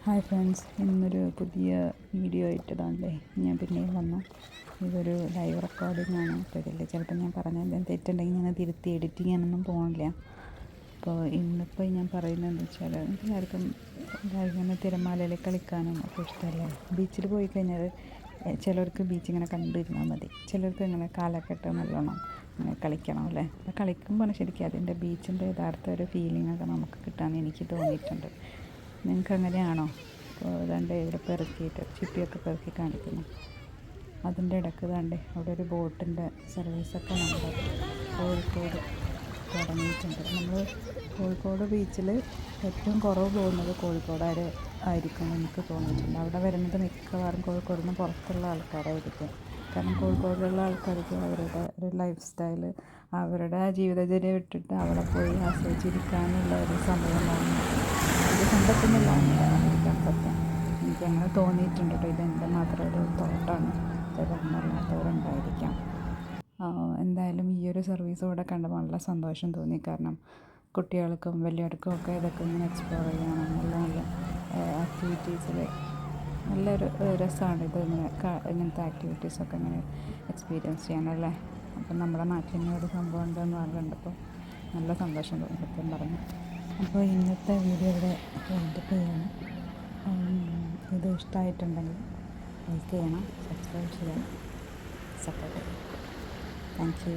Hi friends, ഇന്നൊരു പുതിയ video ആയിട്ടതാണല്ലേ ഞാൻ പിന്നെയും വന്നു. ഇതൊരു ലൈവ് റെക്കോർഡിംഗ് ആണ്. അപ്പോൾ ഇതിൽ ചിലപ്പോൾ ഞാൻ പറഞ്ഞ എന്തെങ്കിലും തെറ്റുണ്ടെങ്കിൽ ഞാൻ തിരുത്തി എഡിറ്റ് ചെയ്യാനൊന്നും പോകണില്ല. അപ്പോൾ ഇന്നിപ്പോൾ ഞാൻ പറയുന്നത് എന്താ വെച്ചാൽ, എല്ലാവർക്കും ഇങ്ങനെ തിരമാലയിൽ കളിക്കാനും ഒക്കെ ഇഷ്ടമല്ലേ. ബീച്ചിൽ പോയി കഴിഞ്ഞാൽ ചിലർക്ക് ബീച്ച് ഇങ്ങനെ കണ്ടിരുന്നാൽ മതി, ചിലർക്ക് ഇങ്ങനെ കാലൊക്കെ ഇട്ട് നല്ലോണം ഇങ്ങനെ കളിക്കണം അല്ലേ. അപ്പോൾ കളിക്കുമ്പോൾ ശരിക്കും അതിൻ്റെ ബീച്ചിൻ്റെ യഥാർത്ഥ ഒരു ഫീലിങ്ങൊക്കെ നമുക്ക് കിട്ടാമെന്ന് എനിക്ക് തോന്നിയിട്ടുണ്ട്. നിങ്ങൾക്ക് അങ്ങനെയാണോ? അപ്പോൾ ഇതാണ്ട് ഇവിടെ പെറുക്കിയിട്ട് ചിപ്പിയൊക്കെ പെറുക്കി കാണിക്കുന്നു. അതിൻ്റെ ഇടയ്ക്ക് താണ്ടേ അവിടെ ഒരു ബോട്ടിൻ്റെ സർവീസൊക്കെ നമ്മുടെ കോഴിക്കോട് തുടങ്ങിയിട്ടുണ്ട്. നമ്മൾ കോഴിക്കോട് ബീച്ചിൽ ഏറ്റവും കുറവ് പോകുന്നത് കോഴിക്കോടുകാർ ആയിരിക്കും എനിക്ക് തോന്നിയിട്ടുണ്ട്. അവിടെ വരുന്നത് മിക്കവാറും കോഴിക്കോട് നിന്ന് പുറത്തുള്ള ആൾക്കാരായിരിക്കും. കാരണം കോഴിക്കോടുള്ള ആൾക്കാർക്ക് അവരുടെ ഒരു ലൈഫ് സ്റ്റൈല്, അവരുടെ ജീവിതചര്യ വിട്ടിട്ട് അവിടെ പോയി ആസ്വദിച്ചിരിക്കാനുള്ള ഒരു സമയമാണ് ഇത് കണ്ടെത്തുന്നില്ല എന്നതായിരിക്കാം സത്യം. എനിക്കങ്ങനെ തോന്നിയിട്ടുണ്ട് കേട്ടോ. ഇതെൻ്റെ മാത്രം ഒരു തോട്ടാണ്, ചിലരല്ലാത്തവരുണ്ടായിരിക്കാം. എന്തായാലും ഈ ഒരു സർവീസ് ഇവിടെ കണ്ടപ്പോൾ നല്ല സന്തോഷം തോന്നി. കാരണം കുട്ടികൾക്കും വലിയവർക്കും ഒക്കെ ഇതൊക്കെ ഇങ്ങനെ എക്സ്പ്ലോർ ചെയ്യാനും നല്ല നല്ല ആക്ടിവിറ്റീസിൽ നല്ലൊരു രസമാണ് ഇത് ഇങ്ങനത്തെ ആക്ടിവിറ്റീസൊക്കെ ഇങ്ങനെ എക്സ്പീരിയൻസ് ചെയ്യാനല്ലേ. അപ്പം നമ്മുടെ നാട്ടിൽ ഇങ്ങനെ ഒരു സംഭവം ഉണ്ടെന്ന് കണ്ടപ്പോൾ നല്ല സന്തോഷം തോന്നി സത്യം പറഞ്ഞു. അപ്പോൾ ഇന്നത്തെ വീഡിയോ ഇവിടെ വൈൻഡപ്പ് ചെയ്യണം. ഇത് ഇഷ്ടമായിട്ടുണ്ടെങ്കിൽ ലൈക്ക് ചെയ്യണം, സബ്സ്ക്രൈബ് ചെയ്യണം, സപ്പോർട്ട് ചെയ്യണം. Thank you.